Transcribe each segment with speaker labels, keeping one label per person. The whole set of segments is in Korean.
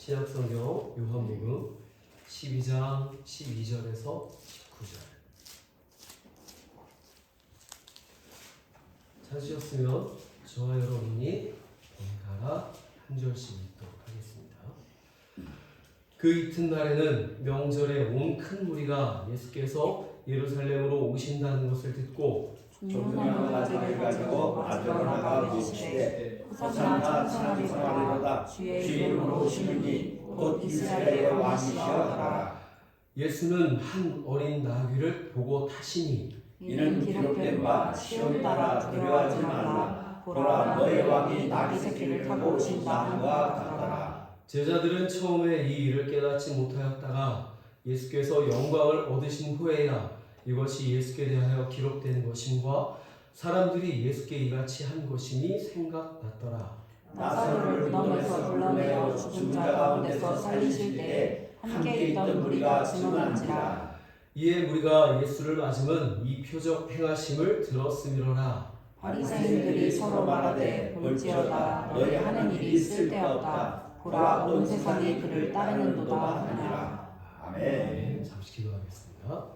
Speaker 1: 신약성경 요한복음 12장 12절에서 19절. 찾으셨으면 저와 여러분이 번갈아 한 절씩 읽도록 하겠습니다. 그 이튿날에는 명절에 온 큰 무리가 예수께서 예루살렘으로 오신다는 것을 듣고
Speaker 2: 종려나무 가지를 가지고 아들로 나가 외치되 호산나 천상하리로다 주의 이름으로 오시는 이 곧 이스라엘의 왕이시여 하더라.
Speaker 1: 예수는 한 어린 나귀를 보고 타시니
Speaker 2: 이는 기록된 바 시온 따라 두려워하지 말라 보라 너의 왕이 나귀 새끼를 타고 오신다 함과 같더라.
Speaker 1: 제자들은 처음에 이 일을 깨닫지 못하였다가 예수께서 영광을 얻으신 후에야 이것이 예수께 대하여 기록된 것임과 사람들이 예수께 이같이 한 것임이 생각났더라.
Speaker 2: 나사로를 무덤에서 불러내어 죽은 자 가운데서 살리실 때에 함께 있던 무리가 증언한지라.
Speaker 1: 이에 무리가 예수를 맞음은 이 표적 행하심을 들었음이로라.
Speaker 2: 바리새인들이 서로 말하되 볼지어다 너희 하는 일이 쓸데없다 보라 온 세상이 그를 따르는도다 하니라.
Speaker 1: 아멘. 잠시 기도하겠습니다.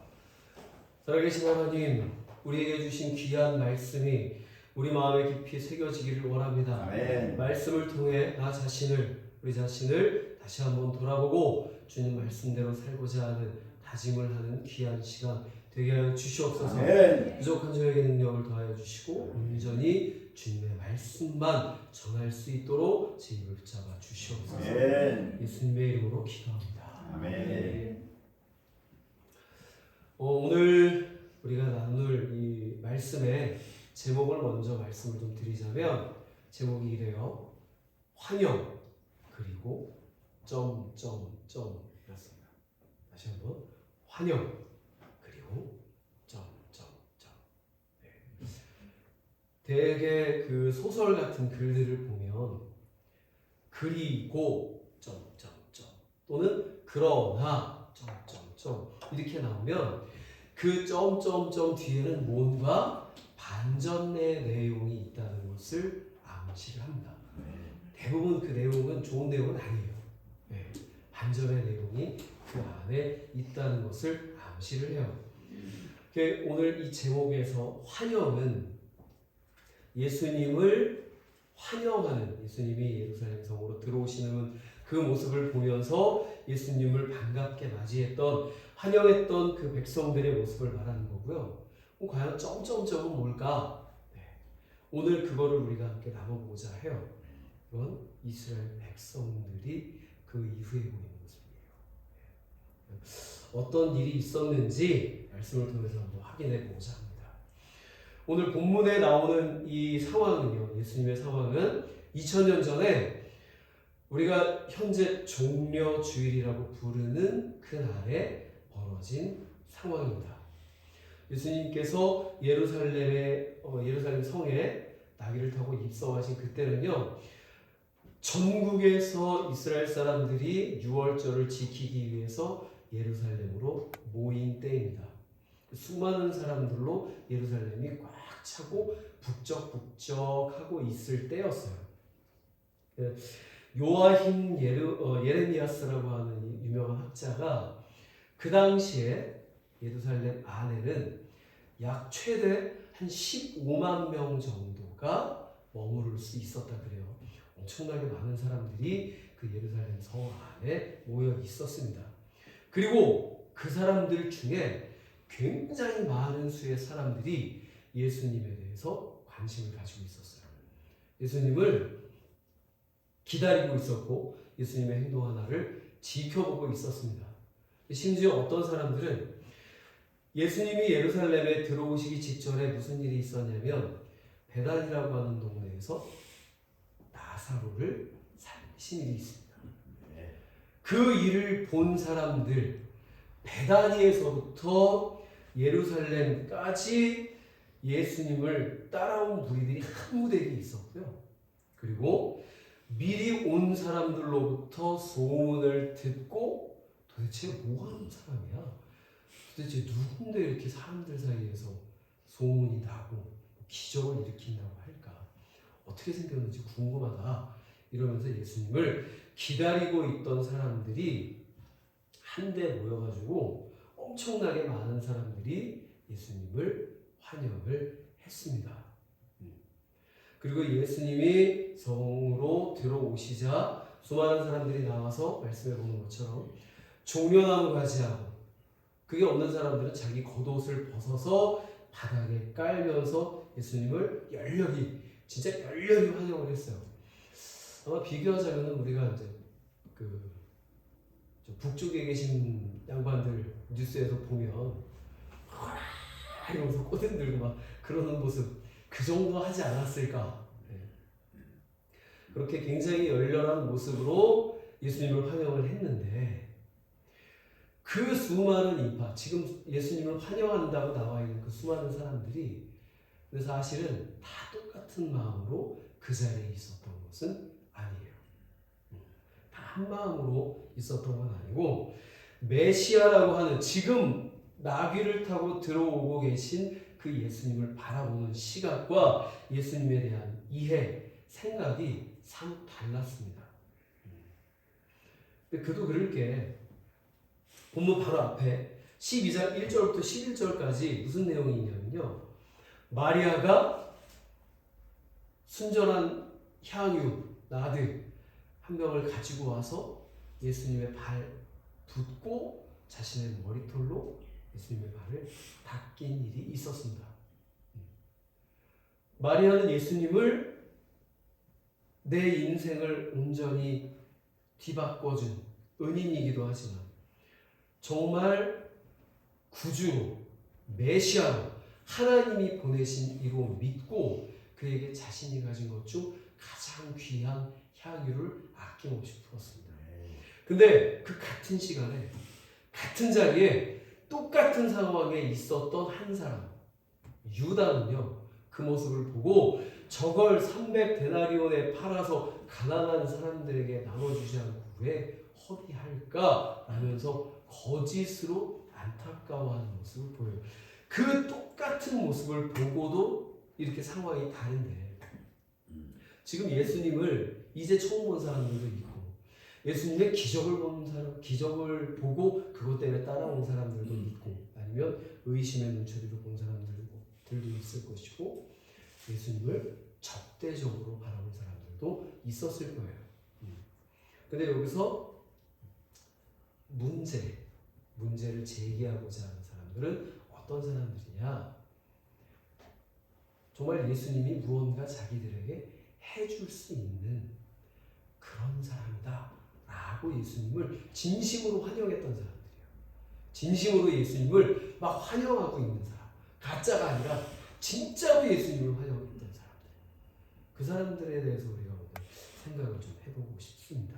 Speaker 1: 살아계신 하나님, 우리에게 주신 귀한 말씀이 우리 마음에 깊이 새겨지기를 원합니다.
Speaker 3: 아멘.
Speaker 1: 말씀을 통해 우리 자신을 다시 한번 돌아보고 주님 말씀대로 살고자 하는 다짐을 하는 귀한 시간 되게 하여 주시옵소서.
Speaker 3: 아멘.
Speaker 1: 부족한 저에게 능력을 더하여 주시고 온전히 주님의 말씀만 전할 수 있도록 제 입을 붙잡아 주시옵소서.
Speaker 3: 아멘.
Speaker 1: 예수님의 이름으로 기도합니다.
Speaker 3: 아멘.
Speaker 1: 오늘 우리가 나눌 이 말씀의 제목을 먼저 말씀을 좀 드리자면 제목이 이래요. 환영 그리고 점점점이었습니다. 다시 한번 환영 그리고 점점점. 네. 대개 그 소설 같은 글들을 보면 그리고 점점점 또는 그러나 점점점 이렇게 나오면 그 점점점 뒤에는 뭔가 반전의 내용이 있다는 것을 암시를 합니다. 대부분 그 내용은 좋은 내용은 아니에요. 네. 반전의 내용이 그 안에 있다는 것을 암시를 해요. 오늘 이 제목에서 환영은 예수님을 환영하는, 예수님이 예루살렘 성으로 들어오시는 그 모습을 보면서 예수님을 반갑게 맞이했던, 환영했던 그 백성들의 모습을 말하는 거고요. 과연 점점점은 뭘까? 네. 오늘 그거를 우리가 함께 나눠보고자 해요. 이건 이스라엘 백성들이 그 이후에 보이는 모습이에요. 네. 어떤 일이 있었는지 말씀을 통해서 한번 확인해 보고자 합니다. 오늘 본문에 나오는 이 상황은요, 예수님의 상황은 2000년 전에 우리가 현재 종려주일이라고 부르는 그날에 벌어진 상황입니다. 예수님께서 예루살렘 성에 나귀를 타고 입성하신 그때는요, 전국에서 이스라엘 사람들이 유월절을 지키기 위해서 예루살렘으로 모인 때입니다. 수많은 사람들로 예루살렘이 꽉 차고 북적북적하고 있을 때였어요. 요아힘 예레미야스라고 하는 유명한 학자가 그 당시에 예루살렘 안에는 약 최대 한 15만 명 정도가 머무를 수 있었다 그래요. 엄청나게 많은 사람들이 그 예루살렘 성 안에 모여 있었습니다. 그리고 그 사람들 중에 굉장히 많은 수의 사람들이 예수님에 대해서 관심을 가지고 있었어요. 예수님을 기다리고 있었고 예수님의 행동 하나를 지켜보고 있었습니다. 심지어 어떤 사람들은 예수님이 예루살렘에 들어오시기 직전에 무슨 일이 있었냐면 베단이라고 하는 동네에서 나사로를 살리신 일이 있습니다. 그 일을 본 사람들, 베다니에서부터 예루살렘까지 예수님을 따라온 무리들이 한 무대에 있었고요. 그리고 미리 온 사람들로부터 소문을 듣고 도대체 뭐 하는 사람이야? 도대체 누군데 이렇게 사람들 사이에서 소문이 나고 기적을 일으킨다고 할까? 어떻게 생겼는지 궁금하다. 이러면서 예수님을 기다리고 있던 사람들이 한데 모여가지고 엄청나게 많은 사람들이 예수님을 환영을 했습니다. 그리고 예수님이 성으로 들어오시자 수많은 사람들이 나와서 말씀해 보는 것처럼 종려나무 가지하고 그게 없는 사람들은 자기 겉옷을 벗어서 바닥에 깔면서 예수님을 진짜 열렬히 환영을 했어요. 아마 비교하자면 우리가 이제 저 북쪽에 계신 양반들 뉴스에서 보면 이러면서 꽃을 들고 막 그러는 모습 그 정도 하지 않았을까. 그렇게 굉장히 열렬한 모습으로 예수님을 환영을 했는데 그 수많은 인파, 지금 예수님을 환영한다고 나와 있는 그 수많은 사람들이 사실은 다 똑같은 마음으로 그 자리에 있었던 것은 아니에요. 다 한 마음으로 있었던 건 아니고 메시아라고 하는 지금 나귀를 타고 들어오고 계신 그 예수님을 바라보는 시각과 예수님에 대한 이해, 생각이 참 달랐습니다. 근데 그도 그럴 게 본문 바로 앞에 12장 1절부터 11절까지 무슨 내용이 있냐면요. 마리아가 순전한 향유, 나드 한 병을 가지고 와서 예수님의 발 붓고 자신의 머리털로 예수님의 발을 닦인 일이 있었습니다. 마리아는 예수님을 내 인생을 온전히 뒤바꿔준 은인이기도 하지만 정말 구주로 메시아로 하나님이 보내신 이로 믿고 그에게 자신이 가진 것 중 가장 귀한 향유를 아낌없이 부었습니다. 근데 그 같은 시간에 같은 자리에 똑같은 상황에 있었던 한 사람 유다는요, 그 모습을 보고 저걸 300데나리온에 팔아서 가난한 사람들에게 나눠주지 않고 왜 허비할까 라면서 거짓으로 안타까워하는 모습을 보여요. 그 똑같은 모습을 보고도 이렇게 상황이 다른데 지금 예수님을 이제 처음 본 사람들도 있고 예수님의 기적을 본 사람, 기적을 보고 그것 때문에 따라온 사람들도 있고 아니면 의심의 눈초리로 본 사람들도 있을 것이고 예수님을 적대적으로 바라본 사람들도 있었을 거예요. 근데 여기서 문제를 제기하고자 하는 사람들은 어떤 사람들이냐? 정말 예수님이 무언가 자기들에게 해줄 수 있는 그런 사람이다 라고 예수님을 진심으로 환영했던 사람들이에요. 진심으로 예수님을 막 환영하고 있는 사람, 가짜가 아니라 진짜로 예수님을 환영했던 사람들, 그 사람들에 대해서 우리가 오늘 생각을 좀 해보고 싶습니다.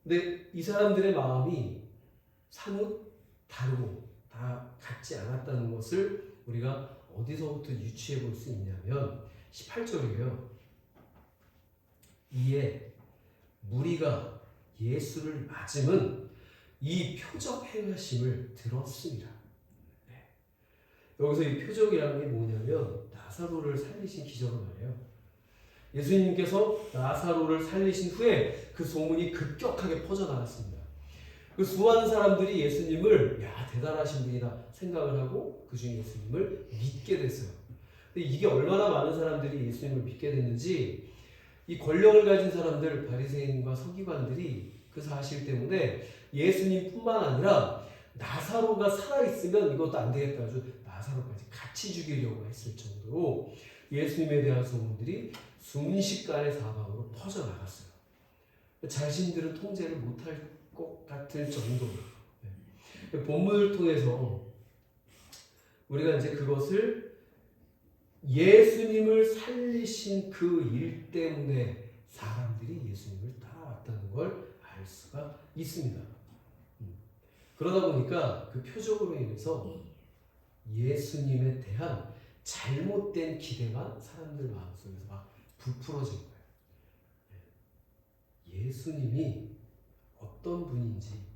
Speaker 1: 근데 이 사람들의 마음이 사뭇 다르고 다 같지 않았다는 것을 우리가 어디서부터 유추해 볼 수 있냐면 18절이에요. 이에 무리가 예수를 맞음은 이 표적 행하심을 들었습니다. 네. 여기서 이 표적이라는 게 뭐냐면 나사로를 살리신 기적을 말해요. 예수님께서 나사로를 살리신 후에 그 소문이 급격하게 퍼져나갔습니다. 그 수많은 사람들이 예수님을 대단하신 분이다 생각을 하고 그 중에 예수님을 믿게 됐어요. 근데 이게 얼마나 많은 사람들이 예수님을 믿게 됐는지 이 권력을 가진 사람들, 바리새인과 서기관들이 그 사실 때문에 예수님뿐만 아니라 나사로가 살아있으면 이것도 안 되겠다 아주 나사로까지 같이 죽이려고 했을 정도로 예수님에 대한 소문들이 순식간에 사방으로 퍼져나갔어요. 자신들은 통제를 못할 것 같을 정도로. 본문을 통해서 우리가 이제 그것을 예수님을 살리신 그 일 때문에 사람들이 예수님을 따라왔다는 걸 알 수가 있습니다. 그러다 보니까 그 표적으로 인해서 예수님에 대한 잘못된 기대가 사람들 마음속에서 막 부풀어진 거예요. 예수님이 어떤 분인지,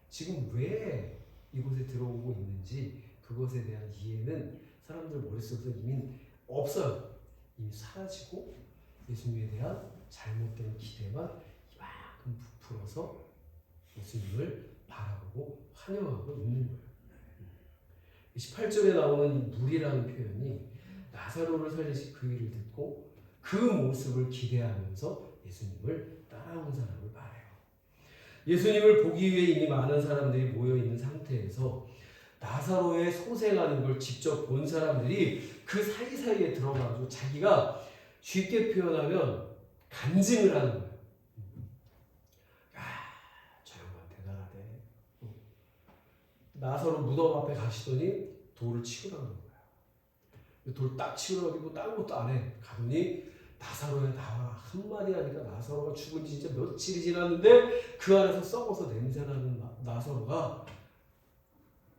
Speaker 1: 지금 왜 이곳에 들어오고 있는지 그것에 대한 이해는 사람들 머릿속에서 이미 없어요. 이미 사라지고 예수님에 대한 잘못된 기대만 이만큼 부풀어서 예수님을 바라보고 환영하고 있는 거예요. 18절에 나오는 이 물이라는 표현이 나사로를 살리신 그 일을 듣고 그 모습을 기대하면서 예수님을 따라온 사람을 말해요. 예수님을 보기 위해 이미 많은 사람들이 모여있는 상태에서 나사로의 소생하는 걸 직접 본 사람들이 그 사이사이에 들어가서 자기가 쉽게 표현하면 간증을 하는 거예요. 저 양반 대단하대. 나사로 무덤 앞에 가시더니 돌을 치우라는 거야. 돌 딱 치우라고 딴 것도 안 해. 가더니 나사로야 나와 한마디 하니까 나사로가 죽은 지 진짜 며칠이 지났는데 그 안에서 썩어서 냄새나는 나사로가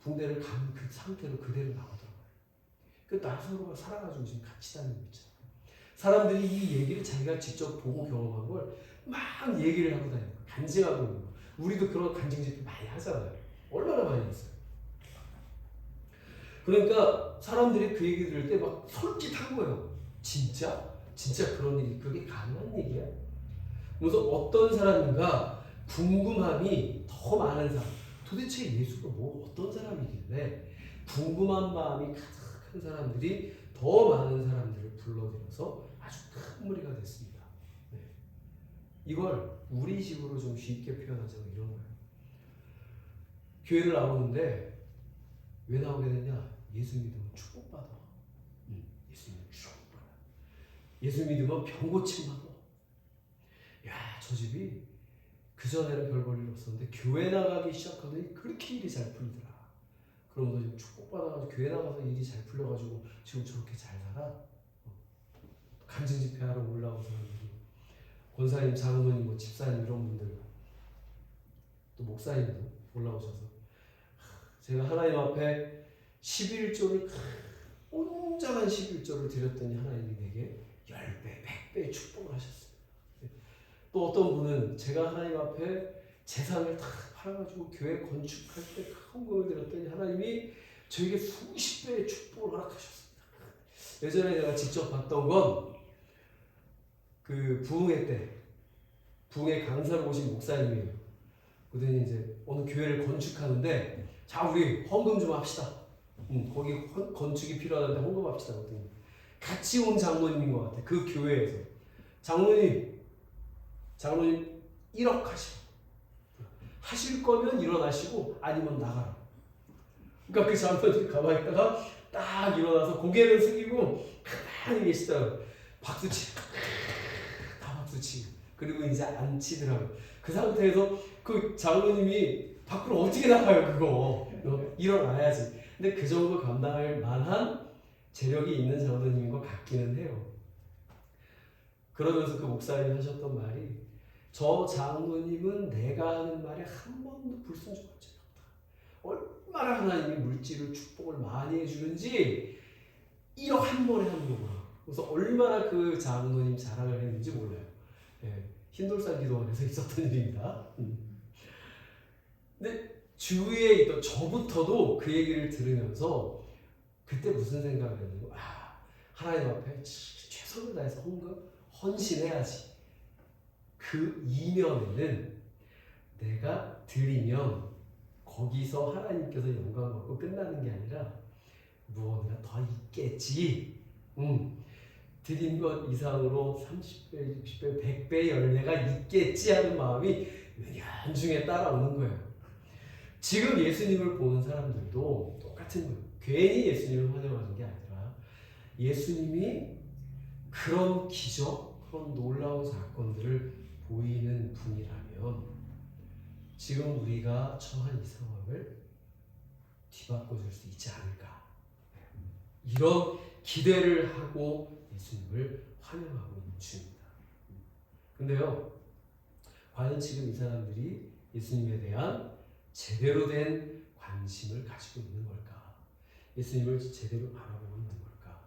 Speaker 1: 붕대를 감은 그 상태로 그대로 나오더라고요. 그 나사로가 살아가지고 지금 같이 다니고 있잖아요. 사람들이 이 얘기를 자기가 직접 보고 경험한 걸 막 얘기를 하고 다니는 거예요. 간증하고 있는 거예요. 우리도 그런 간증 집회 많이 하잖아요. 얼마나 많이 했어요. 그러니까 사람들이 그 얘기 들을 때 막 솔깃한 거예요. 진짜? 진짜 그런 일이 그게 가능한 얘기야? 그래서 어떤 사람인가 궁금함이 더 많은 사람. 도대체 예수가 어떤 사람이길래 궁금한 마음이 가득한 사람들이 더 많은 사람들을 불러들여서 아주 큰 무리가 됐습니다. 네. 이걸 우리식으로 좀 쉽게 표현하자면 이런 거예요. 교회를 나오는데 왜 나오게 되냐? 예수 믿으면 축복받아. 예수 믿으면 축복받아. 예수 믿으면 병 고침 받아. 야, 저 집이 그전에는 별 볼 일 없었는데 교회 나가기 시작하더니 그렇게 일이 잘 풀리더라. 그러면서 지금 축복받아가지고 교회 나가서 일이 잘 풀려가지고 지금 저렇게 잘 살아. 간증 집회하러 올라온 사람들이 권사님, 장로님, 뭐 집사님 이런 분들 또 목사님도 올라오셔서 제가 하나님 앞에 11조를 온전한 11조를 드렸더니 하나님이 내게 10배, 100배의 축복을 하셨어요. 또 어떤 분은 제가 하나님 앞에 재산을 다 팔아가지고 교회 건축할 때 큰 공을 드렸더니 하나님이 저에게 수십 배의 축복을 허락하셨습니다. 예전에 제가 직접 봤던 건 그 부흥회 때 부흥회 강사로 오신 목사님이에요. 그러더니 이제 어느 교회를 건축하는데 자 우리 헌금 좀 합시다. 거기 건축이 필요하다는데 헌금합시다. 그랬더니 같이 온 장로님인 것 같아. 그 교회에서 장로님 1억 하실 거면 일어나시고 아니면 나가라. 그러니까 그 장로님 가만히 있다가 딱 일어나서 고개를 숙이고 가만히 계시다가 박수치고 다 박수치고 그리고 이제 안 치더라고요. 그 상태에서 그 장로님이 밖으로 어떻게 나가요 그거. 일어나야지. 근데 그 정도 감당할 만한 재력이 있는 장로님인 것 같기는 해요. 그러면서 그 목사님이 하셨던 말이 저 장로님은 내가 하는 말에 한 번도 불순종한 적이 없다. 얼마나 하나님이 물질을 축복을 많이 해주는지 1억 한 번에 하는 거구나. 그래서 얼마나 그 장로님 자랑을 했는지 몰라요. 예, 흰돌산 기도원에서 있었던 일입니다. 근데 주위에 있던 저부터도 그 얘기를 들으면서 그때 무슨 생각을 했냐면 하나님 앞에 최선을 다해서 헌신해야지. 그 이면에는 내가 드리면 거기서 하나님께서 영광 받고 끝나는 게 아니라 무언가 더 있겠지. 드린 것 이상으로 30배, 60배, 100배의 열매가 있겠지 하는 마음이 은연중에 따라오는 거예요. 지금 예수님을 보는 사람들도 똑같은 거예요. 괜히 예수님을 환영하는 게 아니라 예수님이 그런 기적, 그런 놀라운 사건들을 보이는 분이라면 지금 우리가 처한 이 상황을 뒤바꿔줄 수 있지 않을까. 이런 기대를 하고 예수님을 환영하고 있는 중입니다. 근데요, 과연 지금 이 사람들이 예수님에 대한 제대로 된 관심을 가지고 있는 걸까? 예수님을 제대로 알아보고 있는 걸까?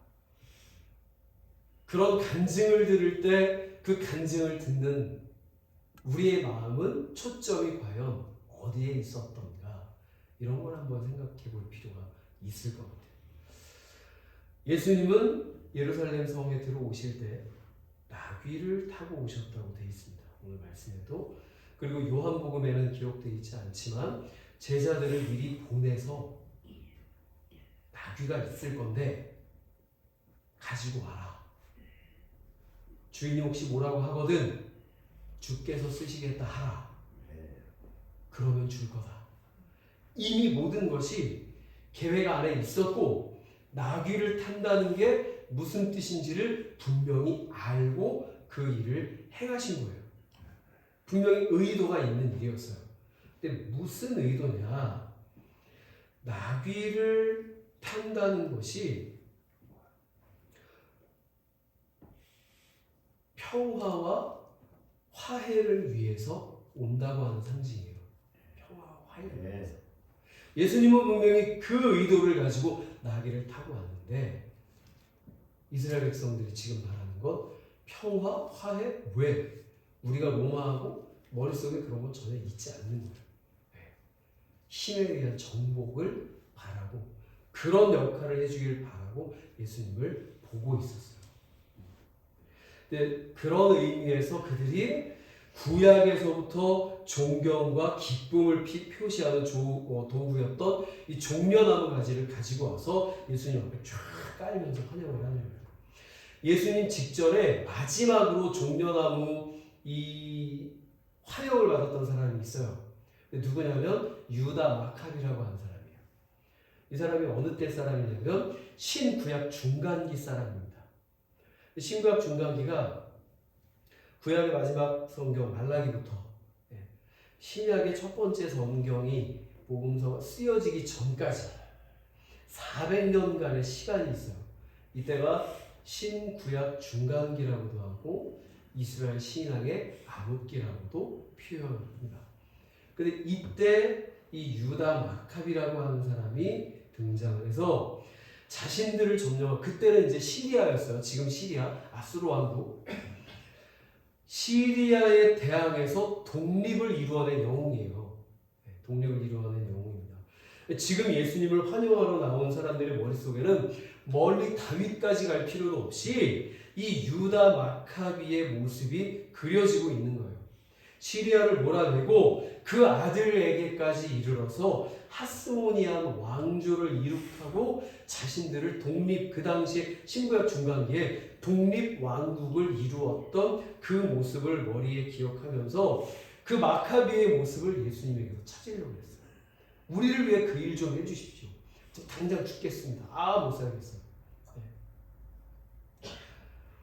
Speaker 1: 그런 간증을 들을 때 그 간증을 듣는 우리의 마음은 초점이 과연 어디에 있었던가? 이런 걸 한번 생각해 볼 필요가 있을 것 같아요. 예수님은 예루살렘 성에 들어오실 때 나귀를 타고 오셨다고 되어 있습니다. 오늘 말씀에도. 그리고 요한복음에는 기록되어 있지 않지만 제자들을 미리 보내서 나귀가 있을 건데 가지고 와라. 주인이 혹시 뭐라고 하거든 주께서 쓰시겠다 하라. 그러면 줄 거다. 이미 모든 것이 계획 안에 있었고 나귀를 탄다는 게 무슨 뜻인지를 분명히 알고 그 일을 행하신 거예요. 분명히 의도가 있는 일이었어요. 근데 무슨 의도냐? 나귀를 탄다는 것이 평화와 화해를 위해서 온다고 하는 상징이에요. 평화와 화해를 위해서. 예수님은 분명히 그 의도를 가지고 나귀를 타고 왔는데 이스라엘 백성들이 지금 말하는 건 평화, 화해, 왜? 우리가 로마하고 머릿속에 그런 건 전혀 있지 않는 거예요. 힘에 의한 정복을 바라고 그런 역할을 해주길 바라고 예수님을 보고 있었어요. 근데 그런 의미에서 그들이 구약에서부터 존경과 기쁨을 표시하는 도구였던 이 종려나무 가지를 가지고 와서 예수님 앞에 쫙 깔면서 환영을 하는 거예요. 예수님 직전에 마지막으로 종려나무 이 환영을 받았던 사람이 있어요. 누구냐면 유다 마카비라고 하는 사람이에요. 이 사람이 어느 때 사람이냐면 신구약 중간기 사람입니다. 신구약 중간기가 구약의 마지막 성경 말라기부터 신약의 첫 번째 성경이 복음서가 쓰여지기 전까지 400년간의 시간이 있어요. 이때가 신구약 중간기라고도 하고 이스라엘 신앙의 암흑기라고도 표현합니다. 근데 이때 이 유다 마카비라고 하는 사람이 등장을 해서 자신들을 점령한 그때는 이제 시리아였어요. 지금 시리아 아수르 왕국 시리아에 대항해서 독립을 이루어낸 영웅이에요. 독립을 이루어낸 영웅입니다. 지금 예수님을 환영하러 나온 사람들의 머릿속에는 멀리 다윗까지 갈 필요도 없이 이 유다 마카비의 모습이 그려지고 있는 거예요. 시리아를 몰아내고 그 아들에게까지 이르러서 하스모니안 왕조를 이룩하고 자신들을 그 당시에 신구약 중간기에 독립 왕국을 이루었던 그 모습을 머리에 기억하면서 그 마카비의 모습을 예수님에게서 찾으려고 했어요. 우리를 위해 그 일 좀 해주십시오. 저 당장 죽겠습니다. 못 살겠어요.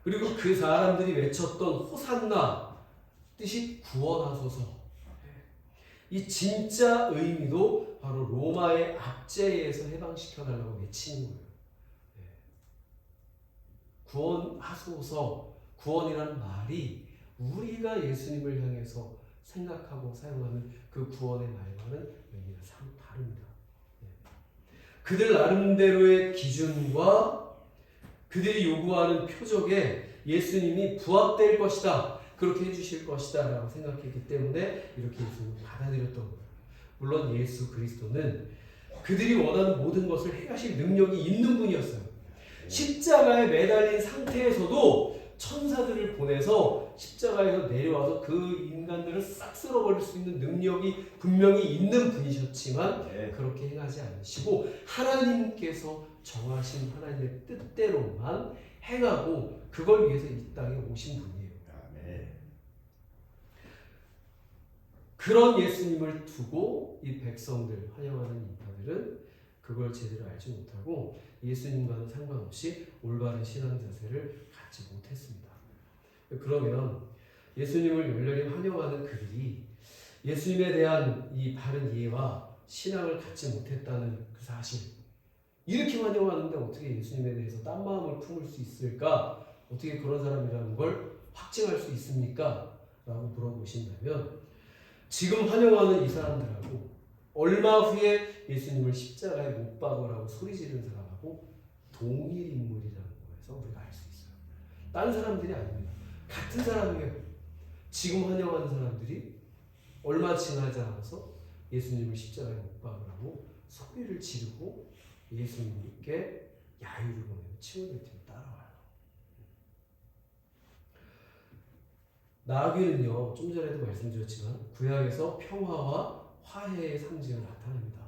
Speaker 1: 그리고 그 사람들이 외쳤던 호산나 뜻이 구원하소서. 이 진짜 의미도 바로 로마의 압제에서 해방시켜달라고 외치는 거예요. 구원하소서, 구원이라는 말이 우리가 예수님을 향해서 생각하고 사용하는 그 구원의 말과는 의미가 참 다릅니다. 그들 나름대로의 기준과 그들이 요구하는 표적에 예수님이 부합될 것이다. 그렇게 해주실 것이다 라고 생각했기 때문에 이렇게 예수님을 받아들였던 거예요. 물론 예수 그리스도는 그들이 원하는 모든 것을 해가실 능력이 있는 분이었어요. 십자가에 매달린 상태에서도 천사들을 보내서 십자가에서 내려와서 그 인간들을 싹 쓸어버릴 수 있는 능력이 분명히 있는 분이셨지만 그렇게 행하지 않으시고 하나님께서 정하신 하나님의 뜻대로만 행하고 그걸 위해서 이 땅에 오신 분이에요. 그런 예수님을 두고 이 백성들, 환영하는 인파들은 그걸 제대로 알지 못하고 예수님과는 상관없이 올바른 신앙 자세를 갖지 못했습니다. 그러면 예수님을 열렬히 환영하는 그들이 예수님에 대한 이 바른 이해와 신앙을 갖지 못했다는 그 사실, 이렇게 환영하는데 어떻게 예수님에 대해서 딴 마음을 품을 수 있을까? 어떻게 그런 사람이라는 걸 확증할 수 있습니까? 라고 물어보신다면 지금 환영하는 이 사람들하고 얼마 후에 예수님을 십자가에 못 박으라고 소리 지른 사람하고 동일 인물이라는 거에서 우리가 알 수 있어요. 다른 사람들이 아닙니다. 같은 사람이에요. 지금 환영하는 사람들이 얼마 지나지 않아서 예수님을 십자가에 못 박으라고 소리를 지르고 예수님께 야유를 보내는 친구들 팀에 따라와요. 나귀는요, 좀 전에도 말씀드렸지만 구약에서 평화와 화해의 상징을 나타냅니다.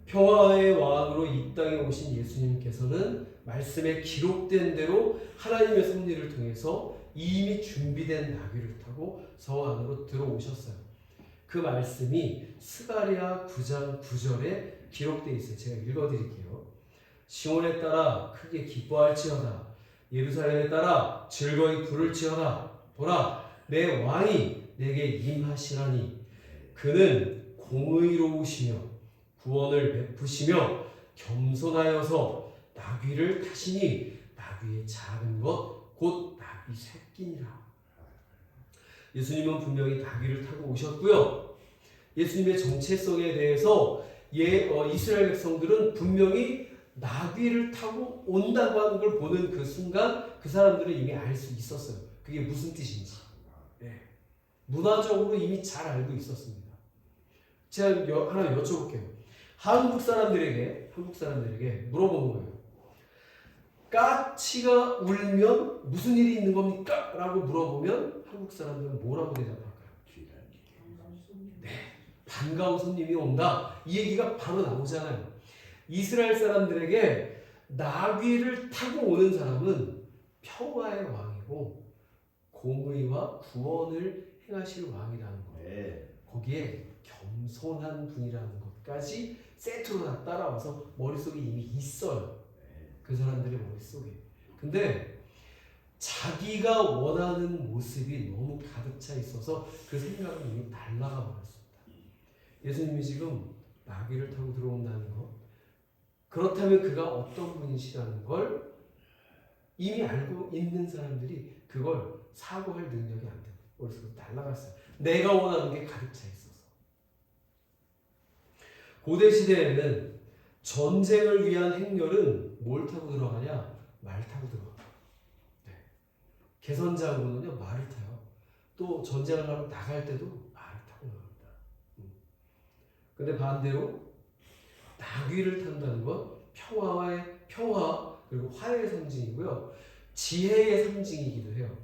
Speaker 1: 평화의 왕으로 이 땅에 오신 예수님께서는 말씀에 기록된 대로 하나님의 섭리를 통해서 이미 준비된 나귀를 타고 성 안으로 들어오셨어요. 그 말씀이 스가랴 9장 9절에 기록되어 있어요. 제가 읽어드릴게요. 시온에 따라 크게 기뻐할지어다. 예루살렘에 따라 즐거이 부를지어다. 보라, 내 왕이 내게 임하시라니. 그는 공의로우시며 구원을 베푸시며 겸손하여서 나귀를 타시니 나귀의 작은 것 곧 나귀 새끼니라. 예수님은 분명히 나귀를 타고 오셨고요. 예수님의 정체성에 대해서 이스라엘 백성들은 분명히 나귀를 타고 온다고 하는 걸 보는 그 순간 그 사람들은 이미 알 수 있었어요. 그게 무슨 뜻인지. 네. 문화적으로 이미 잘 알고 있었습니다. 제가 하나 여쭤볼게요. 한국 사람들에게 물어보는 거예요. 까치가 울면 무슨 일이 있는 겁니까? 라고 물어보면 한국 사람들은 뭐라고 대답할까요? 네, 반가운 손님이 온다. 이 얘기가 바로 나오잖아요. 이스라엘 사람들에게 나귀를 타고 오는 사람은 평화의 왕이고 공의와 구원을 행하실 왕이라는 거예요. 거기에 겸손한 분이라는 것까지 세트로 다 따라와서 머릿속에 이미 있어요. 그 사람들의 머릿속에. 근데 자기가 원하는 모습이 너무 가득 차 있어서 그 생각은 이미 날아가 버렸습니다. 예수님이 지금 나귀를 타고 들어온다는 것, 그렇다면 그가 어떤 분이시라는 걸 이미 알고 있는 사람들이 그걸 사고할 능력이 안 돼요. 머릿속으로 날아갔어요. 내가 원하는 게 가득 차 있어서. 고대 시대에는 전쟁을 위한 행렬은 뭘 타고 들어가냐? 말 타고 들어가요. 네. 개선장으로는요, 말을 타요. 또 전쟁을 하러 나갈 때도 말을 타고 나갑니다. 근데 반대로 나귀를 탄다는 건 평화 그리고 화해의 상징이고요. 지혜의 상징이기도 해요.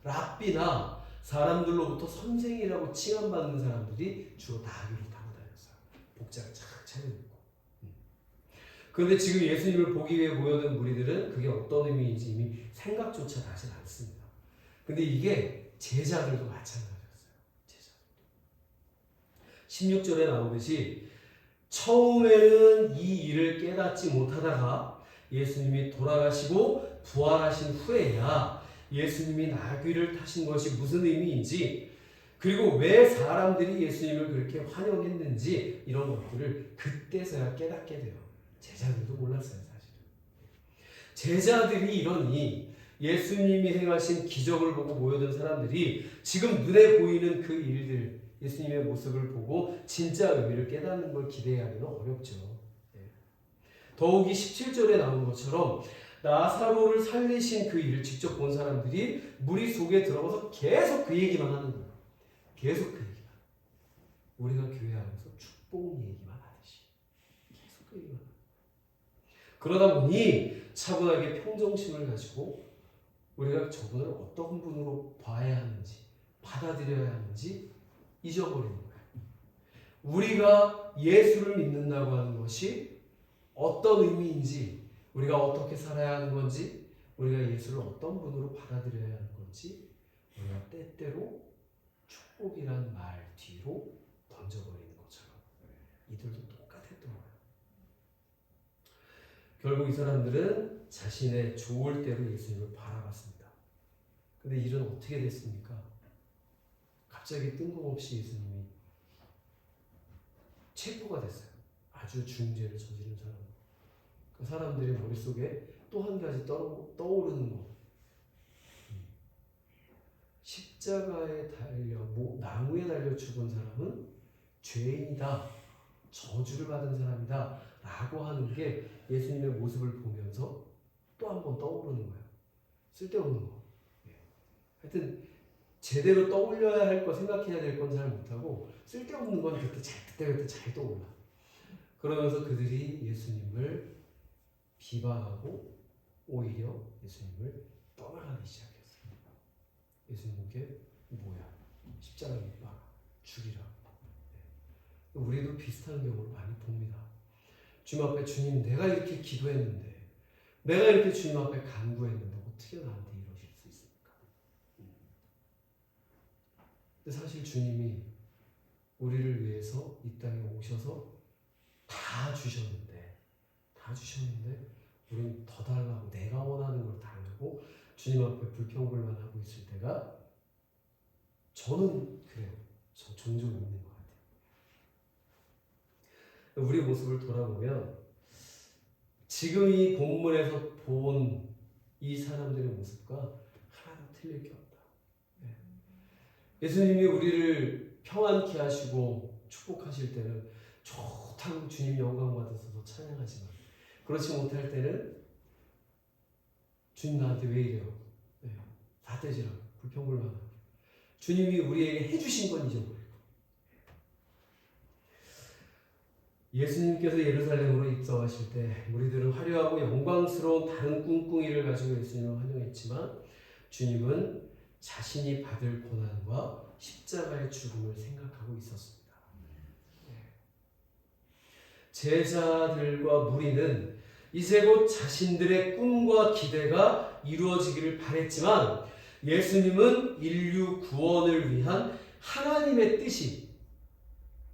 Speaker 1: 랍비나 사람들로부터 선생이라고 칭함받는 사람들이 주로 나귀를 타고 다녔어요. 복장을 착 차려입고. 그런데 지금 예수님을 보기 위해 모여든 무리들은 그게 어떤 의미인지 이미 생각조차 나지 않습니다. 근데 이게 제자들도 마찬가지였어요. 제자들도. 16절에 나오듯이 처음에는 이 일을 깨닫지 못하다가 예수님이 돌아가시고 부활하신 후에야 예수님이 나귀를 타신 것이 무슨 의미인지, 그리고 왜 사람들이 예수님을 그렇게 환영했는지 이런 것들을 그때서야 깨닫게 돼요. 제자들도 몰랐어요, 사실은. 제자들이 이러니 예수님이 행하신 기적을 보고 모여든 사람들이 지금 눈에 보이는 그 일들, 예수님의 모습을 보고 진짜 의미를 깨닫는 걸 기대하기는 어렵죠. 더욱이 17절에 나온 것처럼 나사로를 살리신 그 일을 직접 본 사람들이 무리 속에 들어가서 계속 그 얘기만 하는 거예요. 계속 그 얘기만. 우리가 교회 안에서 축복 얘기만 하듯이 계속 그 얘기만. 그러다 보니 차분하게 평정심을 가지고 우리가 저분을 어떤 분으로 봐야 하는지, 받아들여야 하는지 잊어버리는 거예요. 우리가 예수를 믿는다고 하는 것이 어떤 의미인지, 우리가 어떻게 살아야 하는 건지, 우리가 예수를 어떤 분으로 받아들여야 하는 건지 우리가 때때로 축복이란 말 뒤로 던져버리는 것처럼 이들도 똑같았던 거예요. 결국 이 사람들은 자신의 좋을 대로 예수님을 바라봤습니다. 근데 일은 어떻게 됐습니까? 갑자기 뜬금없이 예수님이 체포가 됐어요. 아주 중죄를 저지른 사람. 그 사람들의 머릿속에 또 한 가지 떠오르는 것. 십자가에 달려 나무에 달려 죽은 사람은 죄인이다, 저주를 받은 사람이다 라고 하는 게 예수님의 모습을 보면서 또 한 번 떠오르는 거예요. 쓸데없는 거. 하여튼 제대로 떠올려야 할 거, 생각해야 될 건 잘 못하고 쓸데없는 건 그때 잘 떠올라. 그러면서 그들이 예수님을 비방하고 오히려 예수님을 떠나가기 시작했어요. 예수님께 뭐야? 십자가에 못 박아. 죽이라. 우리도 비슷한 경우를 많이 봅니다. 주님 앞에 주님 내가 이렇게 기도했는데 내가 이렇게 주님 앞에 간구했는데 어떻게 나한테 이러실 수 있습니까? 근데 사실 주님이 우리를 위해서 이 땅에 오셔서 다 주셨는데 우리는 더 달라고 내가 원하는 걸 달라고 주님 앞에 불평불만하고 있을 때가 저는 그래요. 저 종종 있는 것 같아요. 우리 모습을 돌아보면 지금 이 본문에서 본 이 사람들의 모습과 하나도 틀릴 게 없다. 예수님이 우리를 평안케 하시고 축복하실 때는 좋다고 주님 영광 받으셔서 찬양하지만 그렇지 못할 때는 주님 나한테 왜 이래요? 삿대질하고 불평불만하고 주님이 우리에게 해주신 건 잊어버리고 예수님께서 예루살렘으로 입성하실 때 우리들은 화려하고 영광스러운 다른 꿍꿍이를 가지고 예수님을 환영했지만 주님은 자신이 받을 고난과 십자가의 죽음을 생각하고 있었습니다. 제자들과 무리는 이제 곧 자신들의 꿈과 기대가 이루어지기를 바랬지만 예수님은 인류 구원을 위한 하나님의 뜻이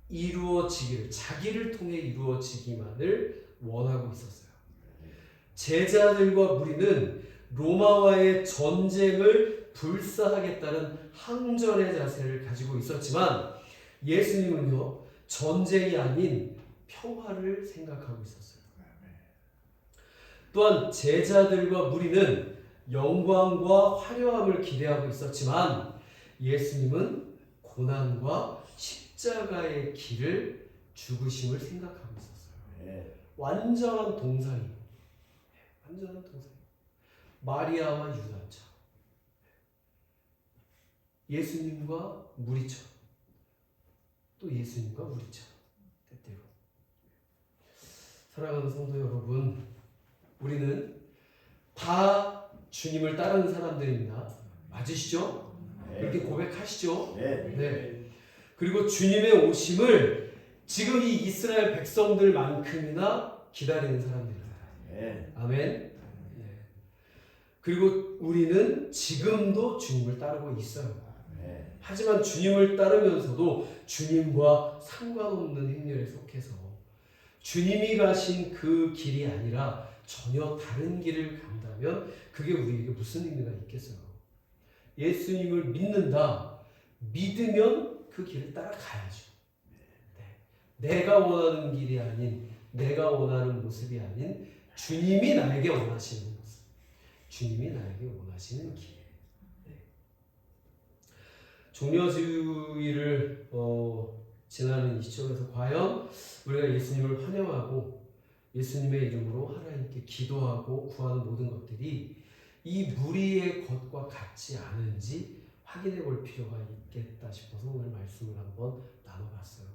Speaker 1: 이루어지기를 자기를 통해 이루어지기만을 원하고 있었어요. 제자들과 무리는 로마와의 전쟁을 불사하겠다는 항전의 자세를 가지고 있었지만 예수님은요 전쟁이 아닌 평화를 생각하고 있었어요. 또한 제자들과 무리는 영광과 화려함을 기대하고 있었지만 예수님은 고난과 십자가의 길을 죽으심을 생각하고 있었어요. 완전한 동상이에요. 완전한 동상. 마리아와 유다처럼 예수님과 무리처럼 또 예수님과 무리처럼 때때로 사랑하는 성도 여러분, 우리는 다 주님을 따르는 사람들입니다. 맞으시죠? 이렇게 고백하시죠? 네. 그리고 주님의 오심을 지금 이 이스라엘 백성들만큼이나 기다리는 사람들입니다. 아멘. 그리고 우리는 지금도 주님을 따르고 있어요. 하지만 주님을 따르면서도 주님과 상관없는 행렬에 속해서 주님이 가신 그 길이 아니라 전혀 다른 길을 간다면 그게 우리에게 무슨 의미가 있겠어요? 예수님을 믿는다. 믿으면 그 길을 따라가야죠. 내가 원하는 길이 아닌 내가 원하는 모습이 아닌 주님이 나에게 원하시는 모습. 주님이 나에게 원하시는 길. 종려주의를 지나는 이 시점에서 과연 우리가 예수님을 환영하고 예수님의 이름으로 하나님께 기도하고 구하는 모든 것들이 이 무리의 것과 같지 않은지 확인해 볼 필요가 있겠다 싶어서 오늘 말씀을 한번 나눠봤어요.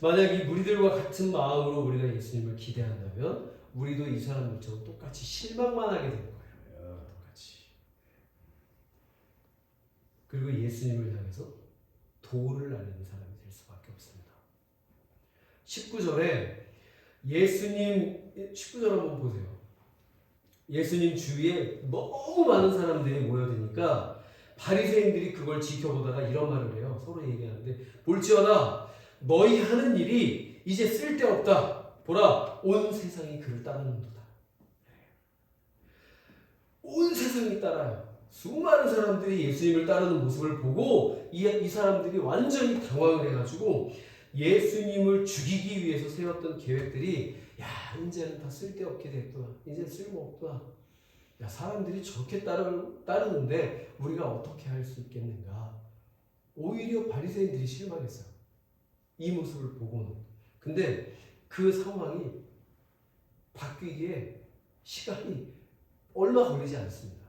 Speaker 1: 만약 이 무리들과 같은 마음으로 우리가 예수님을 기대한다면 우리도 이 사람들처럼 똑같이 실망만 하게 될 거예요. 똑같이. 그리고 예수님을 향해서 도를 날리는 사람이 될 수밖에 없습니다. 19절에 19절 한번 보세요. 예수님 주위에 너무 많은 사람들이 모여드니까 바리새인들이 그걸 지켜보다가 이런 말을 해요. 서로 얘기하는데 볼지어다 너희 하는 일이 이제 쓸데없다. 보라 온 세상이 그를 따르는도다. 온 세상이 따라요. 수많은 사람들이 예수님을 따르는 모습을 보고 이 사람들이 완전히 당황을 해가지고 예수님을 죽이기 위해서 세웠던 계획들이 야 이제는 다 쓸데없게 됐구나. 이제 쓸모없구나. 야 사람들이 저렇게 따르는데 우리가 어떻게 할 수 있겠는가. 오히려 바리새인들이 실망했어요. 이 모습을 보고는. 근데 그 상황이 바뀌기에 시간이 얼마 걸리지 않습니다.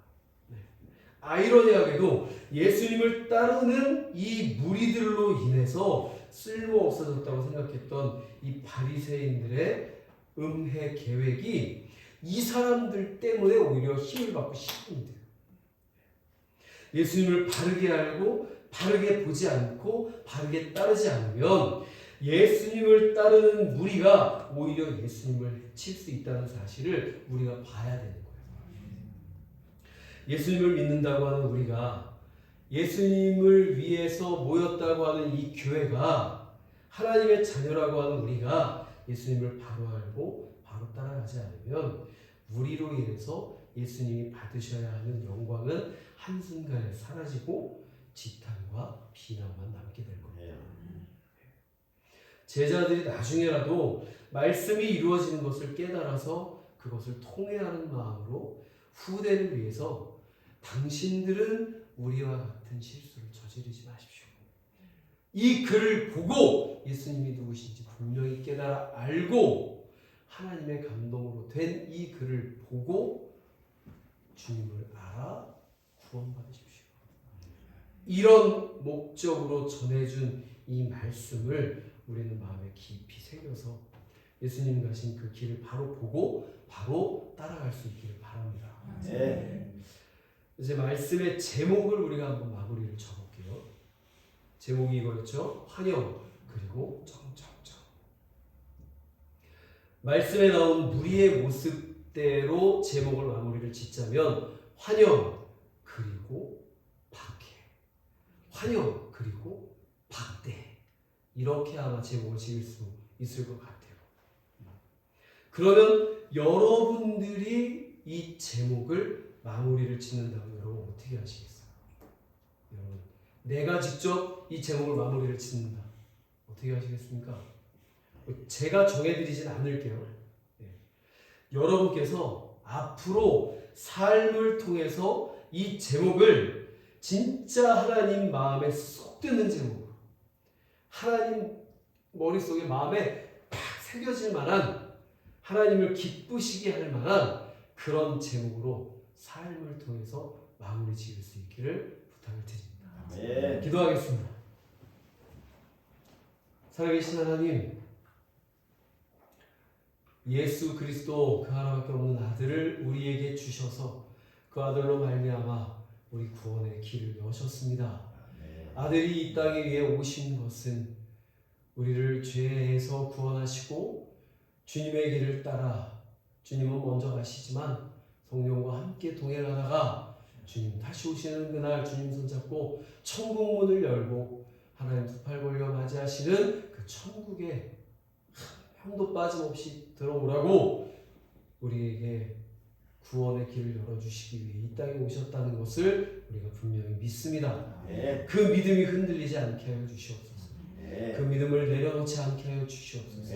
Speaker 1: 아이러니하게도 예수님을 따르는 이 무리들로 인해서 쓸모없어졌다고 생각했던 이 바리새인들의 음해 계획이 이 사람들 때문에 오히려 힘을 받고 시작이 돼요. 예수님을 바르게 알고 바르게 보지 않고 바르게 따르지 않으면 예수님을 따르는 무리가 오히려 예수님을 해칠 수 있다는 사실을 우리가 봐야 되는 거예요. 예수님을 믿는다고 하는 우리가 예수님을 위해서 모였다고 하는 이 교회가 하나님의 자녀라고 하는 우리가 예수님을 바로 알고 바로 따라가지 않으면 우리로 인해서 예수님이 받으셔야 하는 영광은 한순간에 사라지고 지탄과 비난만 남게 될 겁니다. 제자들이 나중에라도 말씀이 이루어지는 것을 깨달아서 그것을 통회하는 마음으로 후대를 위해서 당신들은 우리와 같은 실수를 저지르지 마십시오. 이 글을 보고 예수님이 누구신지 분명히 깨달아 알고 하나님의 감동으로 된 이 글을 보고 주님을 알아 구원받으십시오. 이런 목적으로 전해준 이 말씀을 우리는 마음에 깊이 새겨서 예수님 가신 그 길을 바로 보고 바로 따라갈 수 있기를 바랍니다. 이제 말씀의 제목을 우리가 한번 마무리를 쳐볼게요. 제목이 이거였죠. 환영 그리고 정점점. 말씀에 나온 무리의 모습대로 제목을 마무리를 짓자면 환영 그리고 박해, 환영 그리고 박대, 이렇게 아마 제목을 지을 수 있을 것 같아요. 그러면 여러분들이 이 제목을 마무리를 짓는다면 여러분 어떻게 하시겠어요? 여러분, 내가 직접 이 제목을 마무리를 짓는다. 어떻게 하시겠습니까? 제가 정해드리진 않을게요. 여러분께서 앞으로 삶을 통해서 이 제목을 진짜 하나님 마음에 쏙 드는 제목으로, 하나님 머릿속에 마음에 딱 새겨질 만한, 하나님을 기쁘시게 할 만한 그런 제목으로 삶을 통해서 마무리 지을 수 있기를 부탁을 드립니다. 기도하겠습니다. 살아계신 하나님, 예수 그리스도 그 하나밖에 없는 아들을 우리에게 주셔서 그 아들로 말미암아 우리 구원의 길을 여셨습니다. 아들이 이 땅에 위해 오신 것은 우리를 죄에서 구원하시고 주님의 길을 따라, 주님은 먼저 가시지만 성령과 함께 동행하다가 주님 다시 오시는 그날 주님 손잡고 천국 문을 열고 하나님 두 팔 벌려 맞이하시는 그 천국에 한 명도 빠짐없이 들어오라고 우리에게 구원의 길을 열어주시기 위해 이 땅에 오셨다는 것을 우리가 분명히 믿습니다. 그 믿음이 흔들리지 않게 하여 주시옵소서. 그 믿음을 내려놓지 않게 하여 주시옵소서.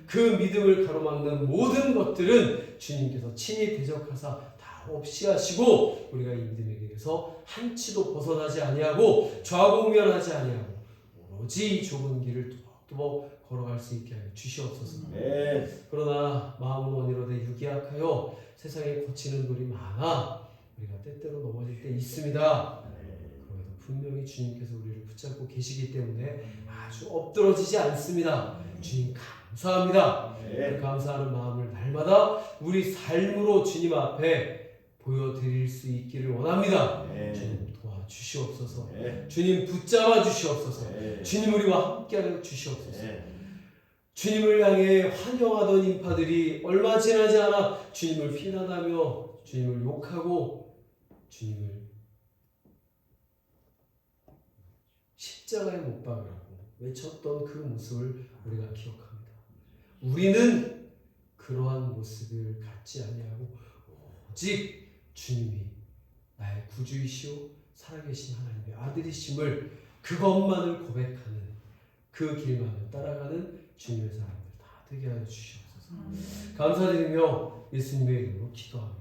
Speaker 1: 그 믿음을 가로막는 모든 것들은 주님께서 친히 대적하사 다 없이 하시고 우리가 이 믿음의 길에서 한치도 벗어나지 아니하고 좌우면하지 아니하고 오로지 이 좁은 길을 뚜벅뚜벅 걸어갈 수 있게 하여 주시옵소서. 그러나 마음은 원이로되 육이 약하여 세상에 거치는 돌이 많아 우리가 때때로 넘어질 때 있습니다. 그럼에도 분명히 주님께서 우리를 붙잡고 계시기 때문에 아주 엎드러지지 않습니다. 주님 감사합니다. 그 감사하는 마음을 날마다 우리 삶으로 주님 앞에 보여드릴 수 있기를 원합니다. 주님 도와주시옵소서. 주님 붙잡아 주시옵소서. 주님 우리와 함께하여 주시옵소서. 주님을 향해 환영하던 인파들이 얼마 지나지 않아 주님을 비난하며 주님을 욕하고 주님을 십자가에 못 박으라고 외쳤던 그 모습을 우리가 기억합니다. 우리는 그러한 모습을 갖지 아니하고 오직 주님이 나의 구주이시오 살아계신 하나님의 아들이심을 그것만을 고백하는 그 길만을 따라가는 주님의 사람들 다 되게 하여 주시옵소서. 감사드리며 예수님의 이름으로 기도합니다.